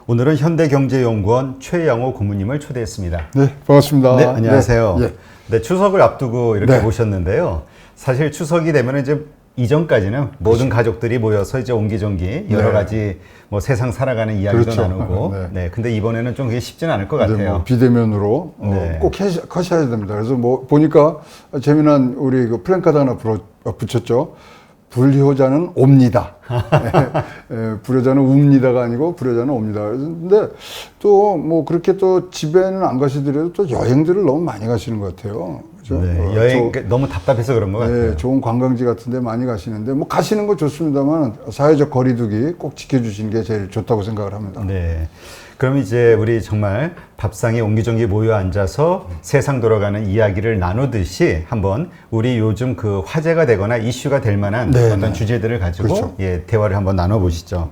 오늘은 현대경제연구원 최양호 고문님을 초대했습니다. 네, 반갑습니다. 네, 안녕하세요. 네, 네, 추석을 앞두고 이렇게 네. 모셨는데요. 사실 추석이 되면 이제 이전까지는 모든 가족들이 모여서 이제 옹기종기 여러 네. 가지 뭐 세상 살아가는 이야기도 그렇죠. 나누고, 네. 네, 근데 이번에는 좀 그게 쉽지는 않을 것 이제 같아요. 뭐 비대면으로 네. 꼭 하셔야 됩니다. 그래서 뭐 보니까 재미난 우리 그 플랜카드 하나 붙였죠. 불효자는 옵니다. 불효자는 웁니다가 아니고 불효자는 옵니다. 근데 또 뭐 그렇게 또 집에는 안 가시더라도 또 여행들을 너무 많이 가시는 것 같아요. 그렇죠? 네, 여행 너무 답답해서 그런 것 같아요. 네, 좋은 관광지 같은데 많이 가시는데 뭐 가시는 거 좋습니다만 사회적 거리두기 꼭 지켜주시는 게 제일 좋다고 생각을 합니다. 네. 그럼 이제 우리 정말 밥상에 옹기종기 모여 앉아서 세상 돌아가는 이야기를 나누듯이 한번 우리 요즘 그 화제가 되거나 이슈가 될 만한 네, 어떤 네. 주제들을 가지고 그렇죠. 예, 대화를 한번 나눠보시죠.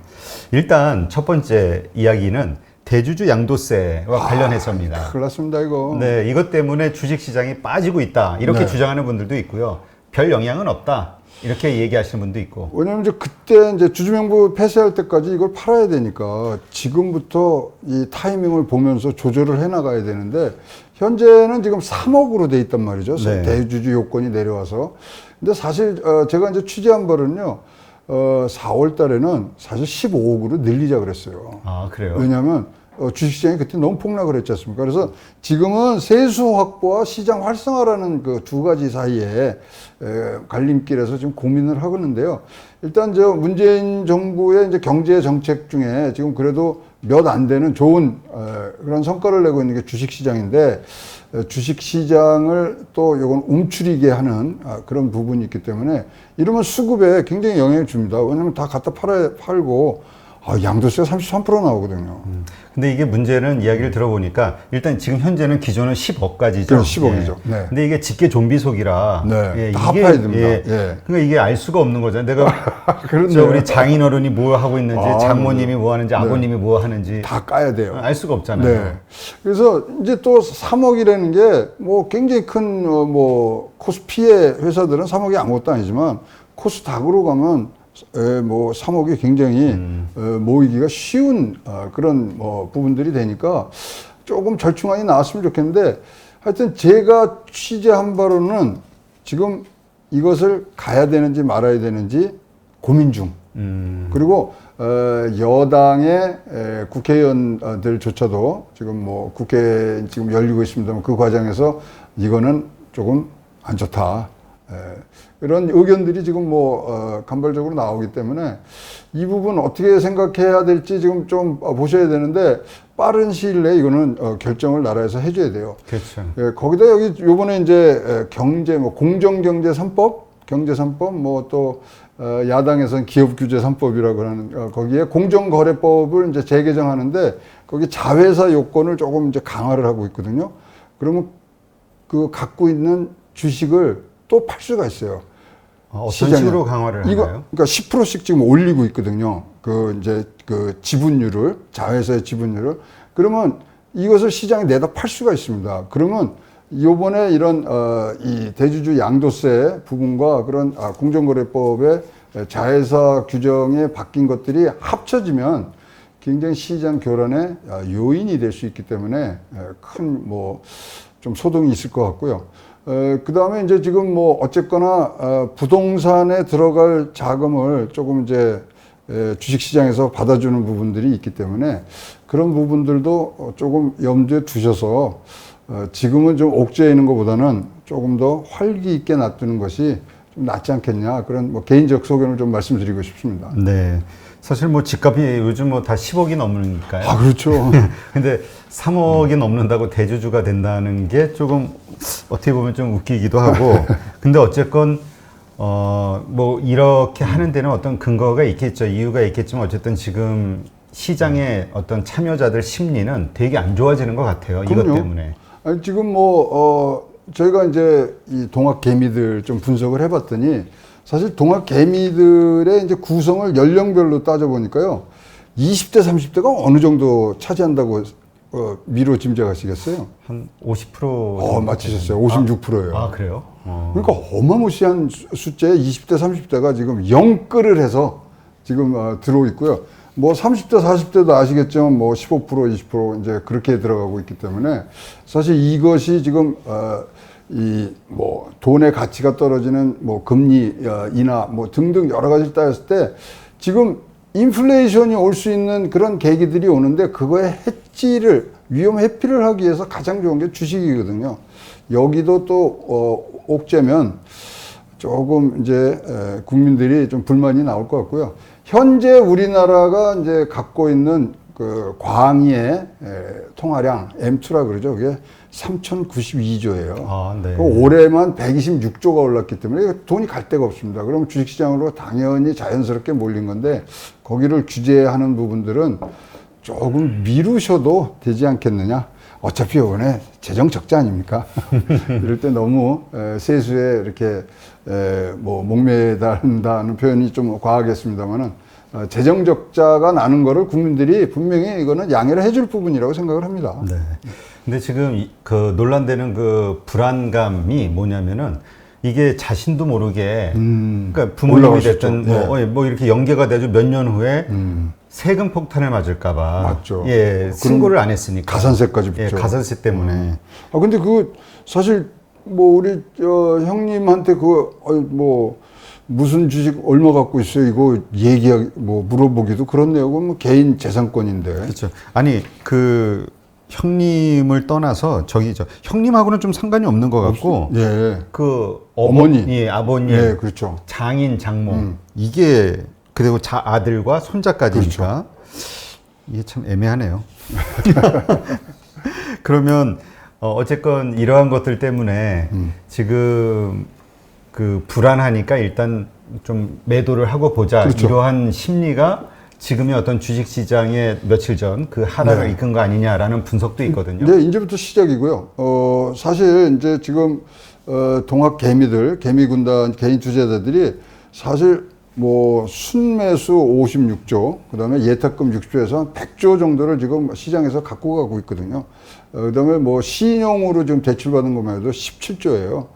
일단 첫 번째 이야기는 대주주 양도세와 관련해서입니다. 큰일 났습니다, 이거. 네, 이것 때문에 주식시장이 빠지고 있다. 이렇게 네. 주장하는 분들도 있고요. 별 영향은 없다. 이렇게 얘기하시는 분도 있고. 왜냐면 이제 그때 이제 주주명부 폐쇄할 때까지 이걸 팔아야 되니까 지금부터 이 타이밍을 보면서 조절을 해 나가야 되는데 현재는 지금 3억으로 돼 있단 말이죠. 네. 대주주 요건이 내려와서. 근데 사실 제가 이제 취재한 바는요. 4월 달에는 사실 15억으로 늘리자 그랬어요. 아, 그래요? 왜냐하면 주식시장이 그때 너무 폭락을 했지 않습니까? 그래서 지금은 세수 확보와 시장 활성화라는 그 두 가지 사이에 갈림길에서 지금 고민을 하고 있는데요. 일단 저 문재인 정부의 이제 경제 정책 중에 지금 그래도 몇 안 되는 좋은 그런 성과를 내고 있는 게 주식시장인데 주식시장을 또 이건 움츠리게 하는 그런 부분이 있기 때문에 이러면 수급에 굉장히 영향을 줍니다. 왜냐하면 다 갖다 팔고 양도세가 33% 나오거든요. 근데 이게 문제는 이야기를 들어보니까 일단 지금 현재는 기존은 10억까지죠. 그럼 10억이죠. 예. 네. 근데 이게 집계 좀비 속이라. 네. 다 합해야 됩니다. 예. 그러니까 이게 알 수가 없는 거잖아요. 내가 그런데 저 우리 장인어른이 뭐 하고 있는지, 아, 장모님이 뭐 하는지, 네. 아버님이 뭐 하는지 다 까야 돼요. 알 수가 없잖아요. 네. 그래서 이제 또 3억이라는 게 뭐 굉장히 큰 뭐 코스피의 회사들은 3억이 아무것도 아니지만 코스닥으로 가면 뭐 3억이 굉장히 모이기가 쉬운 그런 뭐 부분들이 되니까 조금 절충안이 나왔으면 좋겠는데 하여튼 제가 취재한 바로는 지금 이것을 가야 되는지 말아야 되는지 고민 중. 그리고 여당의 국회의원들조차도 지금 뭐 국회 지금 열리고 있습니다만 그 과정에서 이거는 조금 안 좋다. 이런 의견들이 지금 뭐 간발적으로 나오기 때문에 이 부분 어떻게 생각해야 될지 지금 좀 보셔야 되는데 빠른 시일 내에 이거는 결정을 나라에서 해줘야 돼요. 그렇죠. 예, 거기다 여기 요번에 이제 경제 뭐 공정경제 3법, 경제 3법 뭐 또 야당에서는 기업규제 3법이라고 하는 거기에 공정거래법을 이제 재개정하는데 거기 자회사 요건을 조금 이제 강화를 하고 있거든요. 그러면 그 갖고 있는 주식을 또 팔 수가 있어요. 어떤 시장에. 식으로 강화를 이거 하나요? 그러니까 10%씩 지금 올리고 있거든요. 그 이제 그 지분율을 자회사의 지분율을 그러면 이것을 시장에 내다 팔 수가 있습니다. 그러면 요번에 이런 이 대주주 양도세 부분과 그런 공정거래법의 자회사 규정에 바뀐 것들이 합쳐지면 굉장히 시장 교란의 요인이 될 수 있기 때문에 큰 뭐 좀 소동이 있을 것 같고요. 그 다음에 이제 지금 뭐 어쨌거나 부동산에 들어갈 자금을 조금 이제 주식시장에서 받아주는 부분들이 있기 때문에 그런 부분들도 조금 염두에 두셔서 지금은 좀 옥죄어 있는 것보다는 조금 더 활기 있게 놔두는 것이 좀 낫지 않겠냐 그런 뭐 개인적 소견을 좀 말씀드리고 싶습니다. 네. 사실 뭐 집값이 요즘 뭐 다 10억이 넘으니까요. 아, 그렇죠. 근데 3억이 넘는다고 대주주가 된다는 게 조금 어떻게 보면 좀 웃기기도 하고. 근데 어쨌건 뭐 이렇게 하는 데는 어떤 근거가 있겠죠. 이유가 있겠지만 어쨌든 지금 시장의 어떤 참여자들 심리는 되게 안 좋아지는 것 같아요. 그럼요. 이것 때문에. 아니, 지금 뭐 저희가 이제 이 동학 개미들 좀 분석을 해봤더니 사실 동학 개미들의 이제 구성을 연령별로 따져보니까요. 20대, 30대가 어느 정도 차지한다고 미로 짐작하시겠어요? 한 50%. 맞히셨어요. 56%예요. 아, 그래요? 그러니까 어마무시한 숫자에 20대, 30대가 지금 영끌을 해서 지금 들어오고 있고요. 뭐 30대, 40대도 아시겠지만 뭐 15%, 20% 이제 그렇게 들어가고 있기 때문에 사실 이것이 지금 이 뭐 돈의 가치가 떨어지는 뭐 금리 인하 뭐 등등 여러 가지를 따졌을 때 지금 인플레이션이 올 수 있는 그런 계기들이 오는데 그거에 해지를 위험 회피를 하기 위해서 가장 좋은 게 주식이거든요. 여기도 또 옥죄면 조금 이제 국민들이 좀 불만이 나올 것 같고요. 현재 우리나라가 이제 갖고 있는 그 광의의 통화량 M2라 그러죠. 그게 3,092조예요. 아, 네. 올해만 126조가 올랐기 때문에 돈이 갈 데가 없습니다. 그럼 주식시장으로 당연히 자연스럽게 몰린 건데 거기를 규제하는 부분들은 조금 미루셔도 되지 않겠느냐. 어차피 이번에 재정 적자 아닙니까? 이럴 때 너무 세수에 이렇게 뭐 목매달다는 표현이 좀 과하겠습니다만은 재정 적자가 나는 거를 국민들이 분명히 이거는 양해를 해줄 부분이라고 생각을 합니다. 네. 근데 지금 그 논란되는 그 불안감이 뭐냐면은 이게 자신도 모르게 그러니까 부모님이 올라갈 수 됐든 있죠. 뭐 이렇게 연계가 되죠. 몇 년 후에 세금 폭탄을 맞을까봐 맞죠. 예, 신고를 안 했으니까 가산세까지 예, 붙죠. 가산세 때문에 근데 그 사실 뭐 우리 형님한테 뭐 무슨 주식 얼마 갖고 있어요? 이거 뭐 물어보기도 그렇네요. 그건 뭐 개인 재산권인데. 그렇죠. 아니 그 형님을 떠나서 형님하고는 좀 상관이 없는 것 같고 예. 그 어머니, 예, 아버님, 예, 그렇죠. 장인, 장모 이게 그리고 아들과 손자까지니까 이게 참 애매하네요. 그러면 어쨌건 이러한 것들 때문에 지금 그 불안하니까 일단 좀 매도를 하고 보자. 그렇죠. 이러한 심리가 지금의 어떤 주식시장에 며칠 전 그 하락을 네. 이끈 거 아니냐라는 분석도 있거든요. 네, 이제부터 시작이고요. 사실 이제 지금 동학 개미 군단 개인 투자자들이 사실 뭐 순매수 56조, 그다음에 예탁금 60조에서 한 100조 정도를 지금 시장에서 갖고 가고 있거든요. 그다음에 뭐 신용으로 지금 대출받은 것만 해도 17조예요.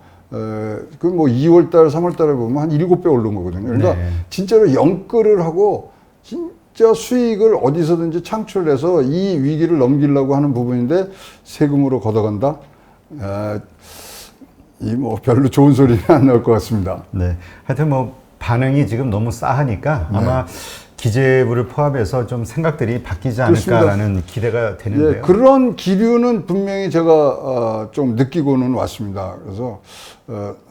그 뭐 2월달, 3월달에 보면 한 7배 오른 거거든요. 그러니까 네. 진짜로 영끌을 하고 진짜 수익을 어디서든지 창출해서 이 위기를 넘기려고 하는 부분인데 세금으로 걷어간다? 이 뭐 별로 좋은 소리는 안 나올 것 같습니다. 네. 하여튼 뭐 반응이 지금 너무 싸하니까 아마 기재부를 포함해서 좀 생각들이 바뀌지 않을까라는 기대가 되는데요. 예, 그런 기류는 분명히 제가 좀 느끼고는 왔습니다. 그래서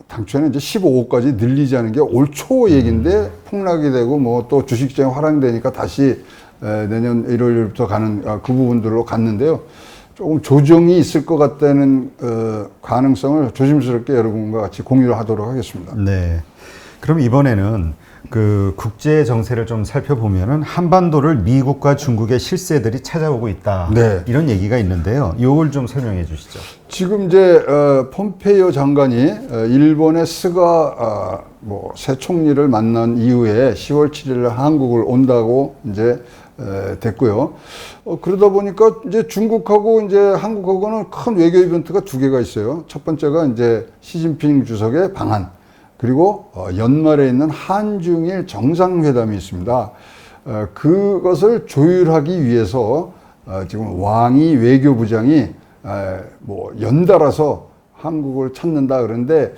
당초에는 이제 15억까지 늘리자는 게 올 초 얘기인데 폭락이 되고 뭐 또 주식시장이 화랑되니까 다시 내년 1월부터 가는 그 부분들로 갔는데요. 조금 조정이 있을 것 같다는 가능성을 조심스럽게 여러분과 같이 공유를 하도록 하겠습니다. 네. 그럼 이번에는 그 국제 정세를 좀 살펴보면은 한반도를 미국과 중국의 실세들이 찾아오고 있다. 네. 이런 얘기가 있는데요. 이걸 좀 설명해 주시죠. 지금 이제 폼페이오 장관이 일본의 스가 뭐 새 총리를 만난 이후에 10월 7일 한국을 온다고 이제 됐고요. 그러다 보니까 이제 중국하고 이제 한국하고는 큰 외교 이벤트가 두 개가 있어요. 첫 번째가 이제 시진핑 주석의 방한. 그리고 연말에 있는 한중일 정상회담이 있습니다. 그것을 조율하기 위해서 지금 왕이 외교부장이 뭐 연달아서 한국을 찾는다 그러는데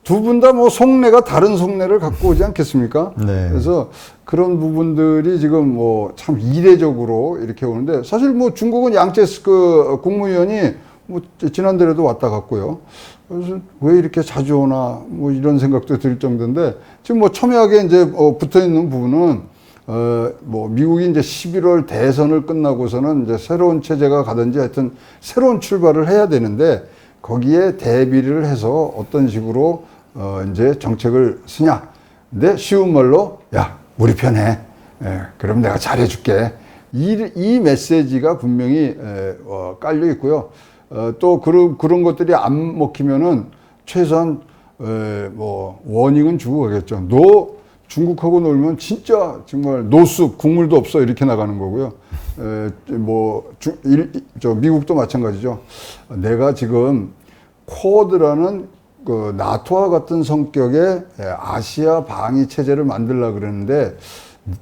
두 분 다 뭐 속내가 다른 속내를 갖고 오지 않겠습니까? 네. 그래서 그런 부분들이 지금 뭐 참 이례적으로 이렇게 오는데 사실 뭐 중국은 양제스크 국무위원이 뭐 지난달에도 왔다 갔고요. 그래서 왜 이렇게 자주 오나 뭐 이런 생각도 들 정도인데 지금 뭐 첨예하게 이제 붙어 있는 부분은 뭐 미국이 이제 11월 대선을 끝나고서는 이제 새로운 체제가 가든지 하여튼 새로운 출발을 해야 되는데 거기에 대비를 해서 어떤 식으로 이제 정책을 쓰냐. 근데 쉬운 말로 야 우리 편해. 그럼 내가 잘해줄게. 이 메시지가 분명히 깔려 있고요. 또 그런 것들이 안 먹히면은 최소한 뭐 워닝은 주고 가겠죠. 너 중국하고 놀면 진짜 정말 노숙 국물도 없어 이렇게 나가는 거고요. 미국도 마찬가지죠. 내가 지금 쿼드라는 그 나토와 같은 성격의 아시아 방위 체제를 만들려고 그러는데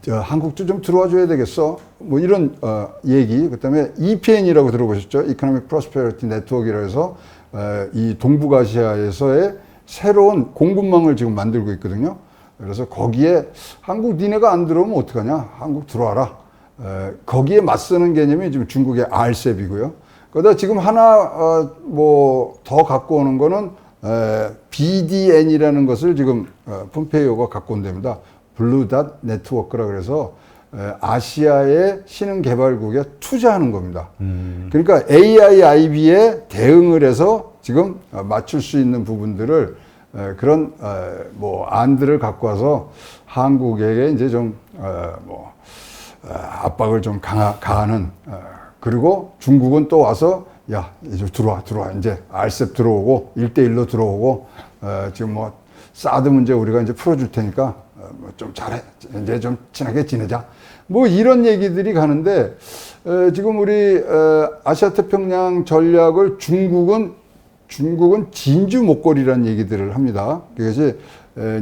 한국도 좀 들어와 줘야 되겠어. 뭐 이런 얘기. 그다음에 EPN이라고 들어보셨죠? Economic Prosperity Network이라고 해서 이 동북아시아에서의 새로운 공급망을 지금 만들고 있거든요. 그래서 거기에 한국 니네가 안 들어오면 어떡하냐? 한국 들어와라. 거기에 맞서는 개념이 지금 중국의 RCEP이고요. 그러다 지금 하나 뭐 더 갖고 오는 거는 BDN이라는 것을 지금 폼페이오가 갖고 온답니다. 블루닷 네트워크라 그래서 아시아의 신흥 개발국에 투자하는 겁니다. 그러니까 AIIB에 대응을 해서 지금 맞출 수 있는 부분들을 그런 뭐 안들을 갖고 와서 한국에게 이제 좀 압박을 좀 가하는 그리고 중국은 또 와서 야 이제 들어와 이제 RCEP 들어오고 1대1로 들어오고 지금 뭐 사드 문제 우리가 이제 풀어줄 테니까 좀 잘해 이제 좀 친하게 지내자 뭐 이런 얘기들이 가는데 지금 우리 아시아 태평양 전략을 중국은 진주 목걸이라는 얘기들을 합니다. 그것이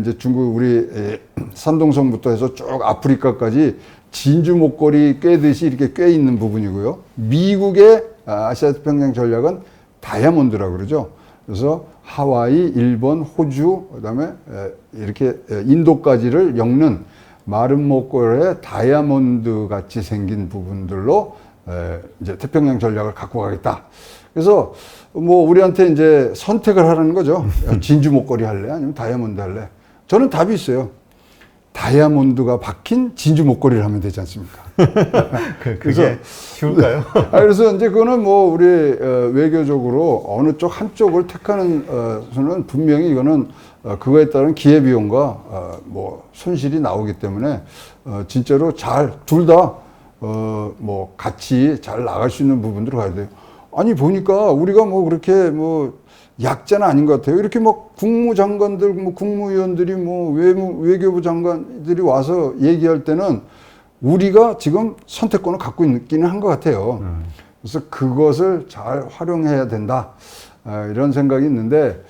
이제 중국 우리 산동성부터 해서 쭉 아프리카까지 진주 목걸이 꿰듯이 이렇게 꿰 있는 부분이고요. 미국의 아시아 태평양 전략은 다이아몬드라고 그러죠. 그래서 하와이, 일본, 호주, 그다음에 이렇게 인도까지를 엮는 마른 목걸이의 다이아몬드 같이 생긴 부분들로 이제 태평양 전략을 갖고 가겠다. 그래서 뭐 우리한테 이제 선택을 하라는 거죠. 진주 목걸이 할래? 아니면 다이아몬드 할래? 저는 답이 있어요. 다이아몬드가 박힌 진주 목걸이를 하면 되지 않습니까? 그게 쉬울까요? 그래서 이제 그거는 뭐 우리 외교적으로 어느 쪽 한쪽을 택하는 수는 분명히 이거는 그거에 따른 기회비용과 뭐 손실이 나오기 때문에 진짜로 잘 둘 다 뭐 같이 잘 나갈 수 있는 부분들을 가야 돼요. 아니 보니까 우리가 뭐 그렇게 뭐 약자는 아닌 것 같아요. 이렇게 뭐 국무장관들, 뭐 국무위원들이 뭐 외교부 장관들이 와서 얘기할 때는 우리가 지금 선택권을 갖고 있기는 한 것 같아요. 그래서 그것을 잘 활용해야 된다. 이런 생각이 있는데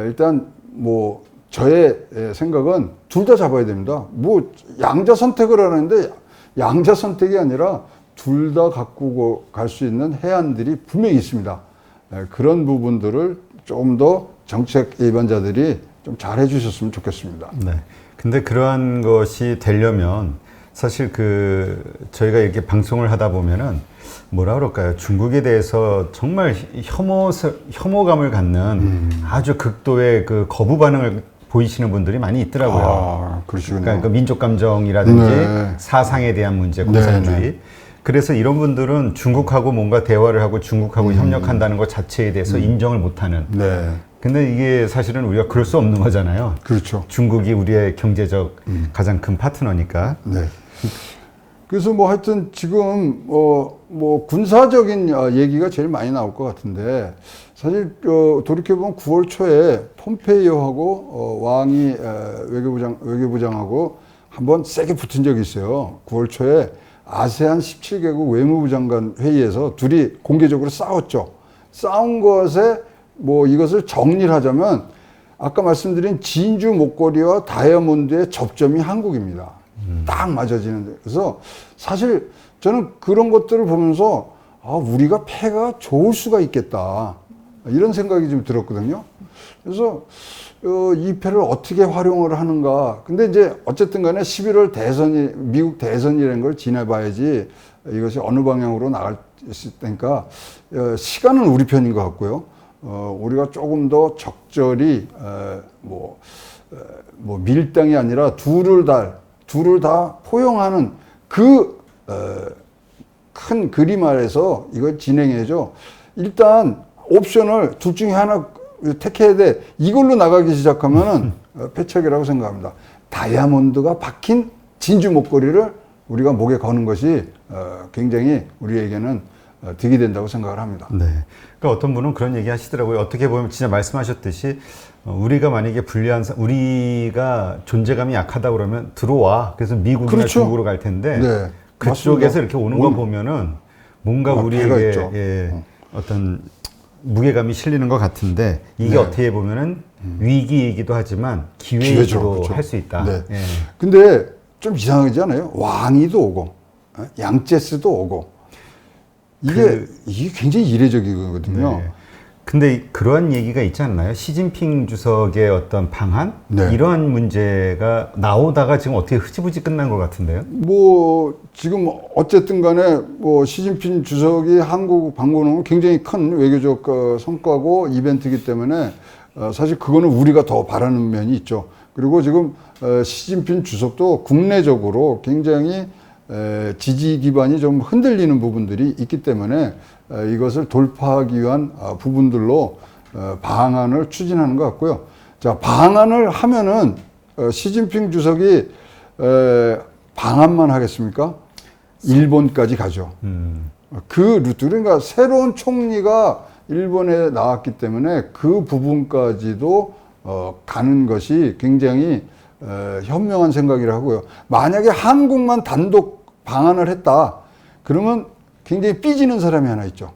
일단 뭐 저의 생각은 둘 다 잡아야 됩니다. 뭐 양자 선택을 하는데 양자 선택이 아니라 둘 다 갖고 갈 수 있는 해안들이 분명히 있습니다. 그런 부분들을 좀 더 정책 예반자들이 좀 잘 해주셨으면 좋겠습니다. 네. 근데 그러한 것이 되려면 사실 저희가 이렇게 방송을 하다 보면은 뭐라 그럴까요? 중국에 대해서 정말 혐오감을 갖는 아주 극도의 그 거부 반응을 보이시는 분들이 많이 있더라고요. 아, 그러시군요. 그러니까 민족 감정이라든지 네. 사상에 대한 문제, 공산주의. 네. 그래서 이런 분들은 중국하고 뭔가 대화를 하고 중국하고 협력한다는 것 자체에 대해서 인정을 못하는. 네. 근데 이게 사실은 우리가 그럴 수 없는 거잖아요. 그렇죠. 중국이 우리의 경제적 가장 큰 파트너니까. 네. 그래서 뭐 하여튼 지금 뭐 군사적인 얘기가 제일 많이 나올 것 같은데 사실 돌이켜보면 9월 초에 폼페이오하고 왕이 외교부장하고 한번 세게 붙은 적이 있어요. 9월 초에 아세안 17개국 외무부 장관 회의에서 둘이 공개적으로 싸웠죠. 싸운 것에 뭐 이것을 정리를 하자면 아까 말씀드린 진주 목걸이와 다이아몬드의 접점이 한국입니다. 딱 맞아지는데. 그래서 사실 저는 그런 것들을 보면서 우리가 패가 좋을 수가 있겠다. 이런 생각이 좀 들었거든요. 그래서 이 패를 어떻게 활용을 하는가. 근데 이제 어쨌든 간에 11월 미국 대선이라는 걸 지나봐야지 이것이 어느 방향으로 나갈 수 있다니까 시간은 우리 편인 것 같고요. 우리가 조금 더 적절히 뭐 밀당이 아니라 둘을 다 포용하는 큰 그림 아래서 이걸 진행해줘. 일단 옵션을 둘 중에 하나 택해야 돼. 이걸로 나가기 시작하면은 패착이라고 생각합니다. 다이아몬드가 박힌 진주 목걸이를 우리가 목에 거는 것이 굉장히 우리에게는 득이 된다고 생각을 합니다. 네. 그러니까 어떤 분은 그런 얘기 하시더라고요. 어떻게 보면 진짜 말씀하셨듯이 우리가 만약에 우리가 존재감이 약하다 그러면 들어와. 그래서 미국이나 그렇죠. 중국으로 갈 텐데 네, 그쪽에서 맞습니다. 이렇게 오는 거 보면은 뭔가 우리에게 어떤 무게감이 실리는 것 같은데 이게 네. 어떻게 보면은 위기이기도 하지만 기회이기도 그렇죠. 할 수 있다. 네. 예. 근데 좀 이상하지 않아요? 왕이도 오고, 양제스도 오고. 이게 굉장히 이례적이거든요. 네. 근데 그러한 얘기가 있지 않나요? 시진핑 주석의 어떤 방한? 네. 이러한 문제가 나오다가 지금 어떻게 흐지부지 끝난 것 같은데요? 뭐 지금 어쨌든 간에 뭐 시진핑 주석이 한국 방문은 굉장히 큰 외교적 성과고 이벤트이기 때문에 사실 그거는 우리가 더 바라는 면이 있죠. 그리고 지금 시진핑 주석도 국내적으로 굉장히 지지 기반이 좀 흔들리는 부분들이 있기 때문에 이것을 돌파하기 위한 부분들로 방안을 추진하는 것 같고요. 자, 방안을 하면은 시진핑 주석이 방안만 하겠습니까? 일본까지 가죠. 그 루트, 그러니까 새로운 총리가 일본에 나왔기 때문에 그 부분까지도 가는 것이 굉장히 현명한 생각이라 하고요. 만약에 한국만 단독 방안을 했다, 그러면 굉장히 삐지는 사람이 하나 있죠.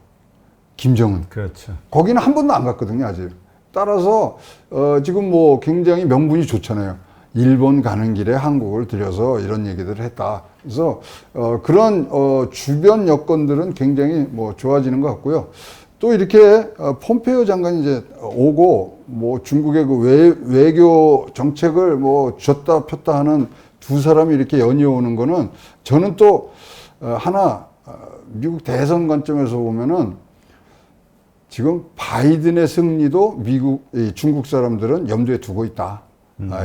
김정은. 그렇죠. 거기는 한 번도 안 갔거든요, 아직. 따라서 지금 뭐 굉장히 명분이 좋잖아요. 일본 가는 길에 한국을 들여서 이런 얘기들을 했다. 그래서 그런 주변 여건들은 굉장히 뭐 좋아지는 것 같고요. 또 이렇게 폼페이오 장관이 이제 오고 뭐 중국의 그 외교 정책을 뭐 줬다 폈다 하는 두 사람이 이렇게 연이어오는 거는 저는 또 하나 미국 대선 관점에서 보면은 지금 바이든의 승리도 중국 사람들은 염두에 두고 있다.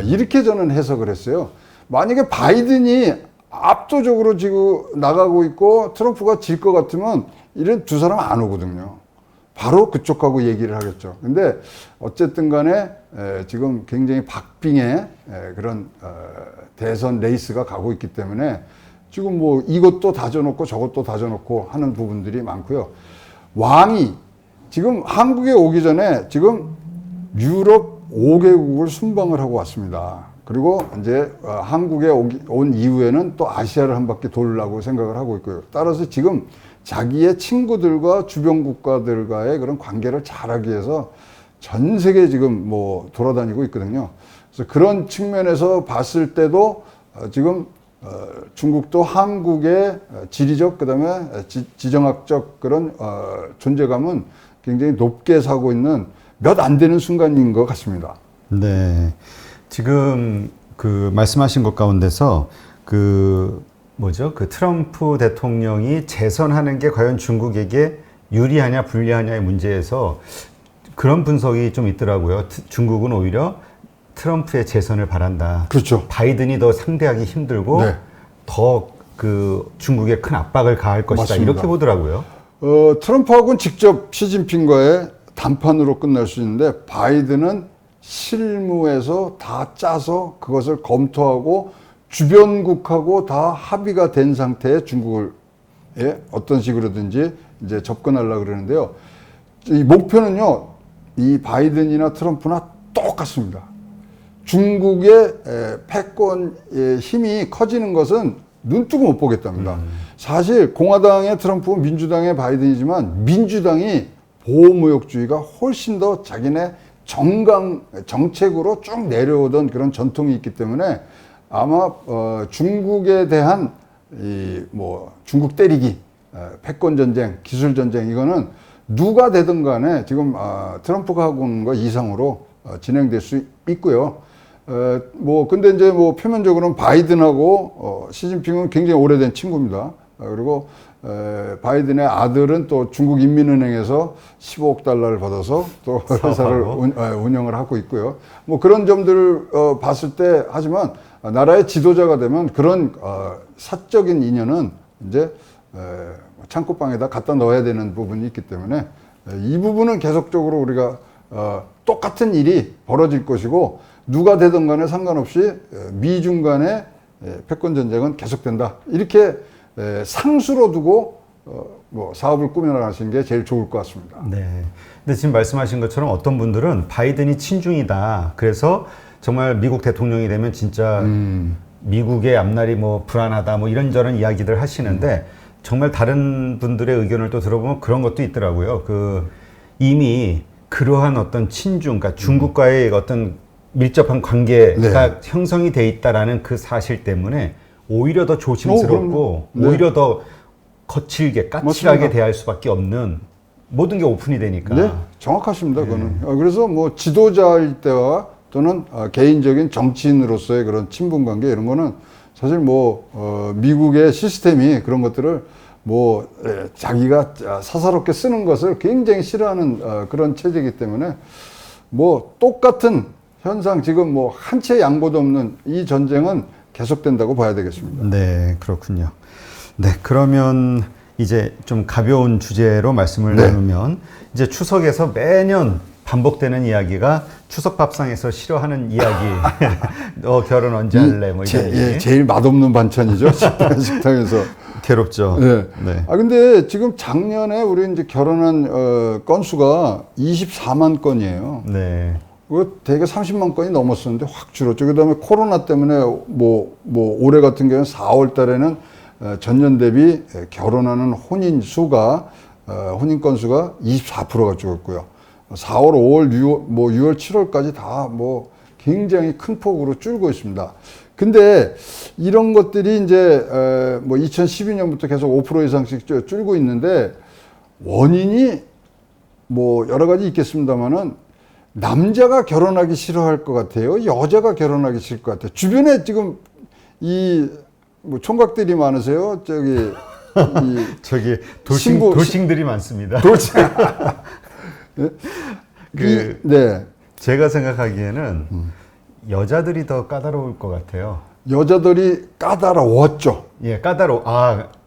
이렇게 저는 해석을 했어요. 만약에 바이든이 압도적으로 지금 나가고 있고 트럼프가 질 것 같으면 이런 두 사람 안 오거든요. 바로 그쪽하고 얘기를 하겠죠. 근데 어쨌든 간에 지금 굉장히 박빙의 그런 대선 레이스가 가고 있기 때문에 지금 뭐 이것도 다져놓고 저것도 다져놓고 하는 부분들이 많고요. 왕이 지금 한국에 오기 전에 지금 유럽 5개국을 순방을 하고 왔습니다. 그리고 이제 한국에 온 이후에는 또 아시아를 한 바퀴 돌려고 생각을 하고 있고요. 따라서 지금 자기의 친구들과 주변 국가들과의 그런 관계를 잘하기 위해서 전 세계 지금 뭐 돌아다니고 있거든요. 그래서 그런 측면에서 봤을 때도 지금 중국도 한국의 지리적 그다음에 지정학적 그런 존재감은 굉장히 높게 사고 있는 몇 안 되는 순간인 것 같습니다. 네. 지금 그 말씀하신 것 가운데서 그 트럼프 대통령이 재선하는 게 과연 중국에게 유리하냐 불리하냐의 문제에서 그런 분석이 좀 있더라고요. 중국은 오히려 트럼프의 재선을 바란다. 그렇죠. 바이든이 더 상대하기 힘들고 네. 더 그 중국에 큰 압박을 가할 것이다. 맞습니다. 이렇게 보더라고요. 트럼프하고는 직접 시진핑과의 담판으로 끝날 수 있는데 바이든은 실무에서 다 짜서 그것을 검토하고 주변국하고 다 합의가 된 상태의 중국을 어떤 식으로든지 이제 접근하려고 그러는데요. 이 목표는요, 이 바이든이나 트럼프나 똑같습니다. 중국의 패권의 힘이 커지는 것은 눈뜨고 못 보겠답니다. 사실 공화당의 트럼프, 민주당의 바이든이지만 민주당이 보호무역주의가 훨씬 더 자기네 정책으로 쭉 내려오던 그런 전통이 있기 때문에 아마 중국에 대한 중국 때리기, 패권 전쟁, 기술 전쟁 이거는 누가 되든 간에 지금 트럼프가 하고 있는 거 이상으로 진행될 수 있고요. 근데 이제 표면적으로는 바이든하고 시진핑은 굉장히 오래된 친구입니다. 그리고 바이든의 아들은 또 중국 인민은행에서 15억 달러를 받아서 또 회사를 운영을 하고 있고요. 그런 점들을 봤을 때 하지만 나라의 지도자가 되면 그런 사적인 인연은 이제 창고방에다 갖다 넣어야 되는 부분이 있기 때문에 이 부분은 계속적으로 우리가 똑같은 일이 벌어질 것이고 누가 되든 간에 상관없이 미중 간의 패권 전쟁은 계속된다. 이렇게 상수로 두고 사업을 꾸며나가시는 게 제일 좋을 것 같습니다. 네. 근데 지금 말씀하신 것처럼 어떤 분들은 바이든이 친중이다. 그래서 정말 미국 대통령이 되면 진짜 미국의 앞날이 불안하다. 이런저런 이야기들 하시는데 정말 다른 분들의 의견을 또 들어보면 그런 것도 있더라고요. 이미 그러한 어떤 친중, 그러니까 중국과의 어떤 밀접한 관계가 네. 형성이 돼 있다라는 그 사실 때문에 오히려 더 조심스럽고 네. 오히려 더 거칠게 까칠하게 맞습니다. 대할 수밖에 없는 모든 게 오픈이 되니까. 네, 정확하십니다. 그거는. 그래서 뭐 지도자일 때와 또는 개인적인 정치인으로서의 그런 친분 관계 이런 거는 사실 뭐 미국의 시스템이 그런 것들을 뭐 자기가 사사롭게 쓰는 것을 굉장히 싫어하는 그런 체제이기 때문에 뭐 똑같은 현상 지금 뭐 한 채 양보도 없는 이 전쟁은 계속된다고 봐야 되겠습니다. 네, 그렇군요. 네, 그러면 이제 좀 가벼운 주제로 말씀을 네. 나누면 이제 추석에서 매년 반복되는 이야기가 추석 밥상에서 싫어하는 이야기. 너 결혼 언제 할래? 뭐 이런 얘기. 제일 맛없는 반찬이죠. 식당에서. 괴롭죠. 네. 네. 근데 지금 작년에 우리 이제 결혼한 건수가 24만 건이에요. 네. 그 대개 30만 건이 넘었었는데 확 줄었죠. 그다음에 코로나 때문에 뭐 올해 같은 경우는 4월 달에는 전년 대비 결혼하는 혼인 수가 혼인 건수가 24%가 줄었고요. 4월, 5월, 6월, 뭐 6월, 7월까지 다 뭐 굉장히 큰 폭으로 줄고 있습니다. 근데 이런 것들이 이제 뭐 2012년부터 계속 5% 이상씩 줄고 있는데 원인이 뭐 여러 가지 있겠습니다만은 남자가 결혼하기 싫어할 것 같아요. 여자가 결혼하기 싫을 것 같아요. 주변에 지금 이 뭐 총각들이 많으세요. 저기 저기 신부- 돌싱들이 많습니다. 네. 제가 생각하기에는 여자들이 더 까다로울 것 같아요. 여자들이 까다로웠죠. 예,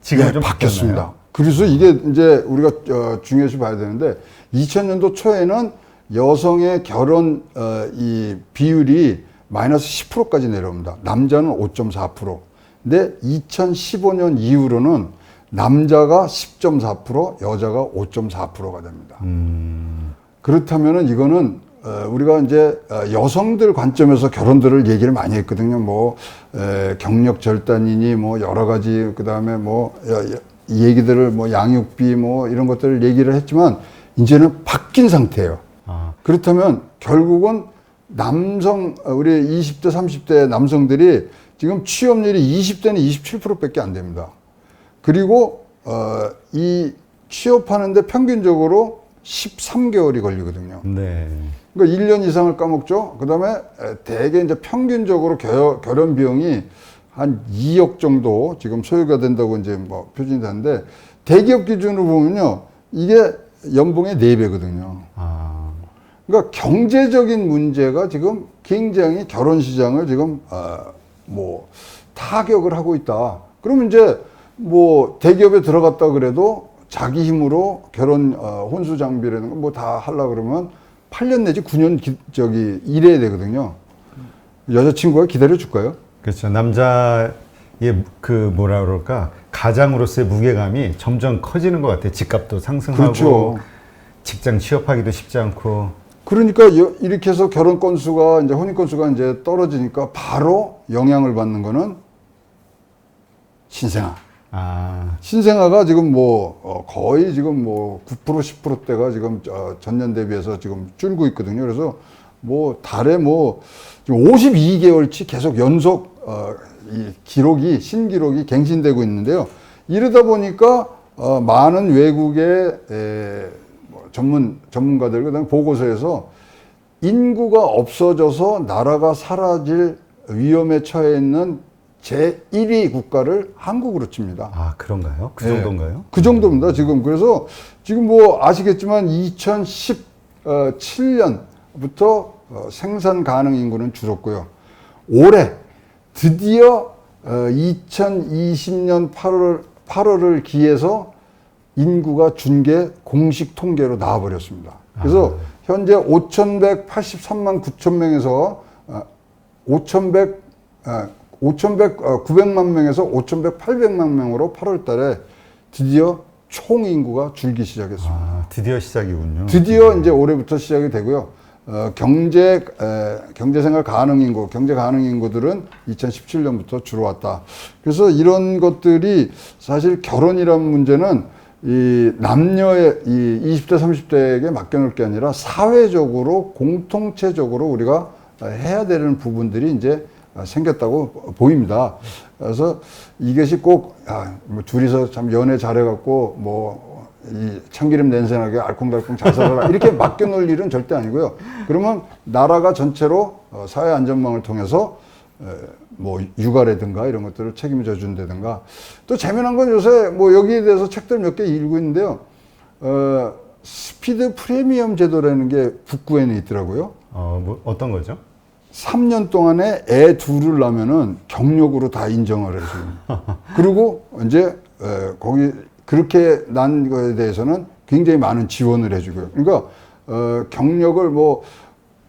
지금 네, 좀 바뀌었습니다. 바뀌었나요? 그래서 이게 이제 우리가 중요시 봐야 되는데 2000년도 초에는 여성의 결혼 이 비율이 마이너스 10%까지 내려옵니다. 남자는 5.4%. 근데 2015년 이후로는 남자가 10.4%, 여자가 5.4%가 됩니다. 그렇다면은 이거는 우리가 이제 여성들 관점에서 결혼들을 얘기를 많이 했거든요. 뭐 경력 절단이니 뭐 여러 가지 그다음에 뭐 이 얘기들을 뭐 양육비 뭐 이런 것들을 얘기를 했지만 이제는 바뀐 상태예요. 그렇다면 결국은 남성 우리 20대 30대 남성들이 지금 취업률이 20대는 27%밖에 안 됩니다. 그리고 이 취업하는데 평균적으로 13개월이 걸리거든요. 네. 그러니까 1년 이상을 까먹죠. 그다음에 대개 이제 평균적으로 결혼 비용이 한 2억 정도 지금 소요가 된다고 이제 뭐 표준이 되는데 대기업 기준으로 보면요. 이게 연봉의 4배거든요. 그러니까 경제적인 문제가 지금 굉장히 결혼 시장을 지금 뭐 타격을 하고 있다. 그러면 이제 뭐 대기업에 들어갔다 그래도 자기 힘으로 결혼 혼수 장비라는 거 뭐 다 하려고 그러면 8년 내지 9년 일해야 되거든요. 여자친구가 기다려 줄까요? 그렇죠. 남자의 그 뭐라 그럴까 가장으로서의 무게감이 점점 커지는 것 같아요. 집값도 상승하고 그렇죠. 직장 취업하기도 쉽지 않고. 그러니까 이렇게 해서 결혼 건수가 이제 혼인 건수가 이제 떨어지니까 바로 영향을 받는 거는 신생아. 신생아가 지금 뭐 거의 지금 뭐 9% 10%대가 지금 전년 대비해서 지금 줄고 있거든요. 그래서 뭐 달에 뭐 지금 52개월치 계속 연속 이 기록이 신기록이 갱신되고 있는데요. 이러다 보니까 많은 외국의 뭐 전문가들 그다음에 보고서에서 인구가 없어져서 나라가 사라질 위험에 처해 있는 제1위 국가를 한국으로 칩니다. 그런가요? 그 네. 정도인가요? 그 정도입니다, 지금. 그래서 지금 뭐 아시겠지만 2017년부터 생산 가능 인구는 줄었고요. 올해 드디어 2020년 8월을 기해서 인구가 준 게 공식 통계로 나와버렸습니다. 그래서 현재 5,183만 9천 명에서 900만 명에서 5,108만 명으로 8월 달에 드디어 총 인구가 줄기 시작했습니다. 드디어 시작이군요. 드디어 이제 올해부터 시작이 되고요. 경제생활 가능 인구, 경제 가능 인구들은 2017년부터 줄어왔다. 그래서 이런 것들이 사실 결혼이라는 문제는 이 남녀의 이 20대, 30대에게 맡겨놓을 게 아니라 사회적으로 공통체적으로 우리가 해야 되는 부분들이 이제 생겼다고 보입니다. 그래서 이것이 꼭 뭐 둘이서 참 연애 잘해갖고 뭐 이 참기름 냄새나게 알콩달콩 잘 살아라 이렇게 맡겨놓을 일은 절대 아니고요. 그러면 나라가 전체로 사회 안전망을 통해서 뭐 육아라든가 이런 것들을 책임져 준다든가. 또 재미난 건 요새 뭐 여기에 대해서 책들 몇 개 읽고 있는데요. 스피드 프리미엄 제도라는 게 북구에는 있더라고요. 뭐 어떤 거죠? 3년 동안에 애 둘을 낳으면은 경력으로 다 인정을 해줘요. 그리고 이제 거기 그렇게 난 거에 대해서는 굉장히 많은 지원을 해주고요. 그러니까 경력을 뭐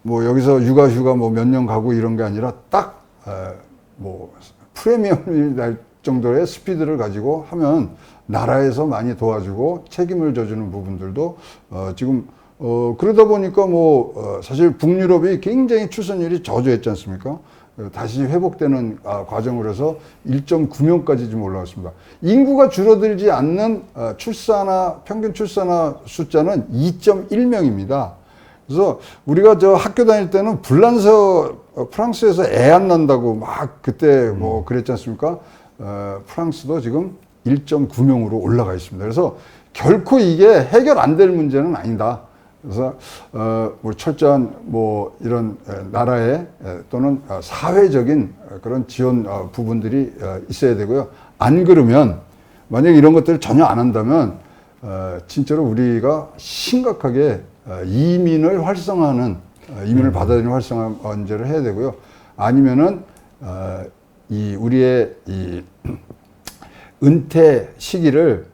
여기서 육아휴가 뭐 몇 년 가고 이런 게 아니라 딱 뭐 프리미엄이 날 정도의 스피드를 가지고 하면 나라에서 많이 도와주고 책임을 져주는 부분들도 지금 그러다 보니까 뭐 사실 북유럽이 굉장히 출산율이 저조했지 않습니까? 다시 회복되는 과정으로 해서 1.9명까지 좀 올라왔습니다. 인구가 줄어들지 않는 평균 출산화 숫자는 2.1명입니다. 그래서 우리가 저 학교 다닐 때는 프랑스에서 애 안 난다고 막 그때 뭐 그랬지 않습니까? 프랑스도 지금 1.9명으로 올라가 있습니다. 그래서 결코 이게 해결 안 될 문제는 아니다. 그래서 뭐 철저한 뭐 이런 나라의 또는 사회적인 그런 지원 부분들이 있어야 되고요. 안 그러면 만약 이런 것들을 전혀 안 한다면 진짜로 우리가 심각하게 이민을 활성화하는 이민을 받아들이는 활성화 문제를 해야 되고요. 아니면은 이 우리의 이 은퇴 시기를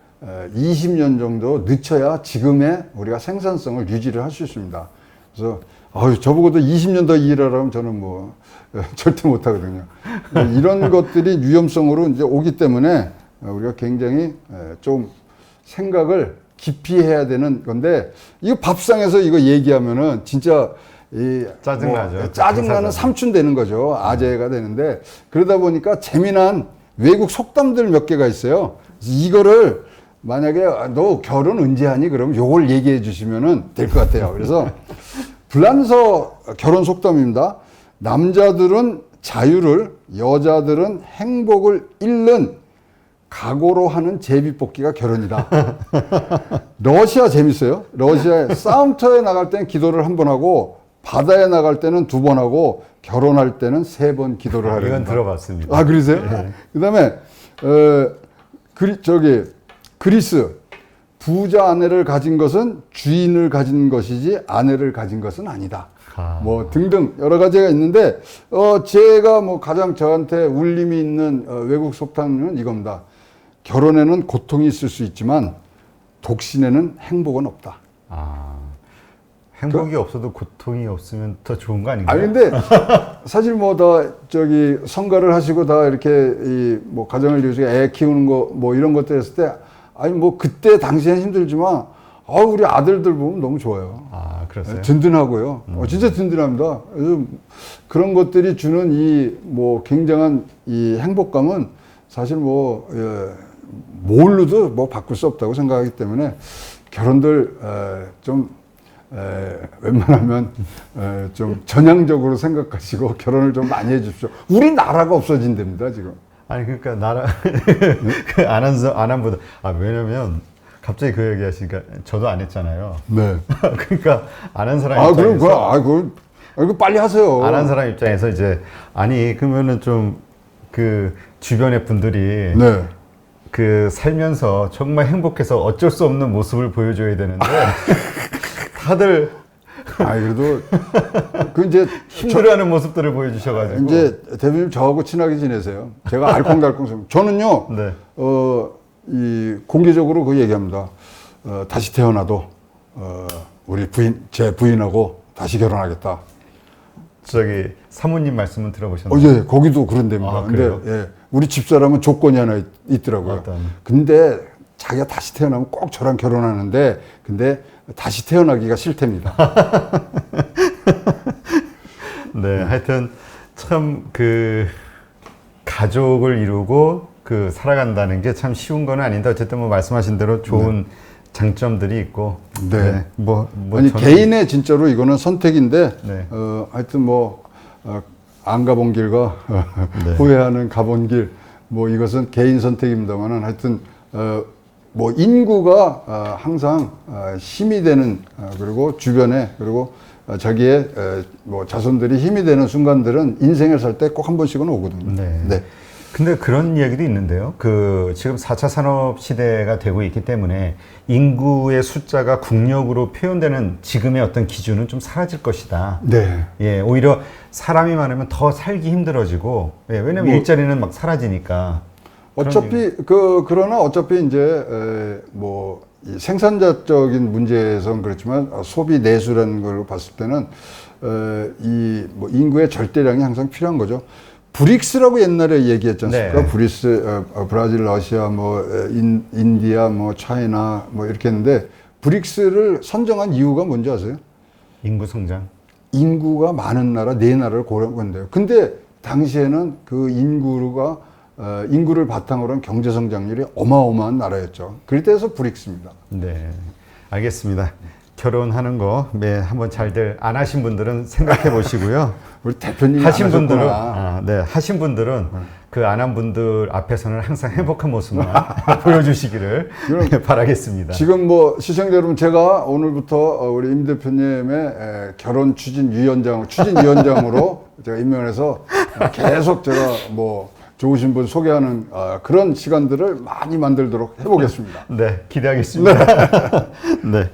20년 정도 늦춰야 지금의 우리가 생산성을 유지를 할 수 있습니다. 그래서 저보고도 20년 더 일하라면 저는 뭐 절대 못 하거든요. 이런 것들이 위험성으로 이제 오기 때문에 우리가 굉장히 좀 생각을 깊이 해야 되는 건데 이거 밥상에서 이거 얘기하면은 진짜 짜증나죠. 뭐 짜증나는 삼촌 되는 거죠. 아재가 되는데 그러다 보니까 재미난 외국 속담들 몇 개가 있어요. 이거를 만약에 너 결혼 언제 하니? 그러면 요걸 얘기해 주시면은 될 것 같아요. 그래서 불란서 결혼 속담입니다. 남자들은 자유를, 여자들은 행복을 잃는 각오로 하는 제비뽑기가 결혼이다. 러시아 재밌어요. 러시아에 싸움터에 나갈 때는 기도를 한 번 하고 바다에 나갈 때는 2번 하고 결혼할 때는 3번 기도를 하려고. 이건 들어봤습니다. 아, 그러세요? 네. 그다음에 그리스 부자 아내를 가진 것은 주인을 가진 것이지 아내를 가진 것은 아니다. 뭐 등등 여러 가지가 있는데 제가 뭐 가장 저한테 울림이 있는 외국 속담은 이겁니다. 결혼에는 고통이 있을 수 있지만 독신에는 행복은 없다. 행복이 없어도 고통이 없으면 더 좋은 거 아닌가요? 아니 근데 사실 뭐 다 성가를 하시고 다 이렇게 뭐 가정을 이루시고 애 키우는 거 뭐 이런 것들 했을 때 아니 뭐 그때 당시엔 힘들지만 우리 아들들 보면 너무 좋아요. 그랬어요? 든든하고요. 진짜 든든합니다. 그래서 그런 것들이 주는 이 뭐 굉장한 이 행복감은 사실 뭐 뭘로도 뭐 바꿀 수 없다고 생각하기 때문에 결혼들 좀 웬만하면 좀 전향적으로 생각하시고 결혼을 좀 많이 해주십시오. 우리 나라가 없어진답니다 지금. 아니 그러니까 나라 안한보다 왜냐면 갑자기 그 얘기 하시니까 저도 안 했잖아요. 네. 그러니까 안 한 사람 입장에서 그럼 빨리 하세요. 안 한 사람 입장에서 이제 그러면은 좀 그 주변의 분들이 네. 그 살면서 정말 행복해서 어쩔 수 없는 모습을 보여줘야 되는데 다들 그래도 이제 힘들어하는 모습들을 보여주셔가지고 이제 대표님 저하고 친하게 지내세요. 제가 알콩달콩 저는요. 네. 공개적으로 그 얘기합니다. 다시 태어나도 제 부인하고 다시 결혼하겠다. 사모님 말씀은 들어보셨나요? 예, 거기도 그런 데입니다. 근데 그래요? 우리 집사람은 조건이 하나 있더라고요. 근데 자기가 다시 태어나면 꼭 저랑 결혼하는데 근데 다시 태어나기가 싫답니다. 네, 하여튼 참 가족을 이루고 살아간다는 게 참 쉬운 건 아닌데 어쨌든 뭐 말씀하신 대로 좋은 장점들이 있고. 네. 뭐 아니 개인의 진짜로 이거는 선택인데 네. 하여튼 뭐 안 가본 길과 네. 후회하는 가본 길, 뭐 이것은 개인 선택입니다만은 하여튼 뭐 인구가 항상 힘이 되는 그리고 주변에 그리고 자기의 뭐 자손들이 힘이 되는 순간들은 인생을 살 때 꼭 한 번씩은 오거든요. 네. 네. 근데 그런 이야기도 있는데요. 그 지금 4차 산업 시대가 되고 있기 때문에 인구의 숫자가 국력으로 표현되는 지금의 어떤 기준은 좀 사라질 것이다. 네. 예, 오히려 사람이 많으면 더 살기 힘들어지고, 예, 왜냐면 뭐, 일자리는 막 사라지니까. 어차피 그러나 어차피 이제 뭐 이 생산자적인 문제에선 그렇지만 소비 내수라는 걸 봤을 때는 이 뭐 인구의 절대량이 항상 필요한 거죠. 브릭스라고 옛날에 얘기했지 않습니까? 네. 브릭스, 브라질, 러시아, 뭐 인디아, 뭐 차이나 뭐 이렇게 했는데 브릭스를 선정한 이유가 뭔지 아세요? 인구 성장. 인구가 많은 나라 네 나라를 고른 건데요. 근데 당시에는 그 인구를 바탕으로 한 경제 성장률이 어마어마한 나라였죠. 그래서 브릭스입니다. 네, 알겠습니다. 결혼하는 거, 네, 한번 잘들 안 하신 분들은 생각해 보시고요. 우리 대표님이 하신 안 분들은, 하셨구나. 네, 하신 분들은 그 안 한 분들 앞에서는 항상 행복한 모습만 보여주시기를 바라겠습니다. 지금 뭐 시청자 여러분, 제가 오늘부터 우리 임 대표님의 결혼 추진위원장으로 제가 임명을 해서 계속 제가 뭐 좋으신 분 소개하는 그런 시간들을 많이 만들도록 해보겠습니다. 네, 기대하겠습니다. 네.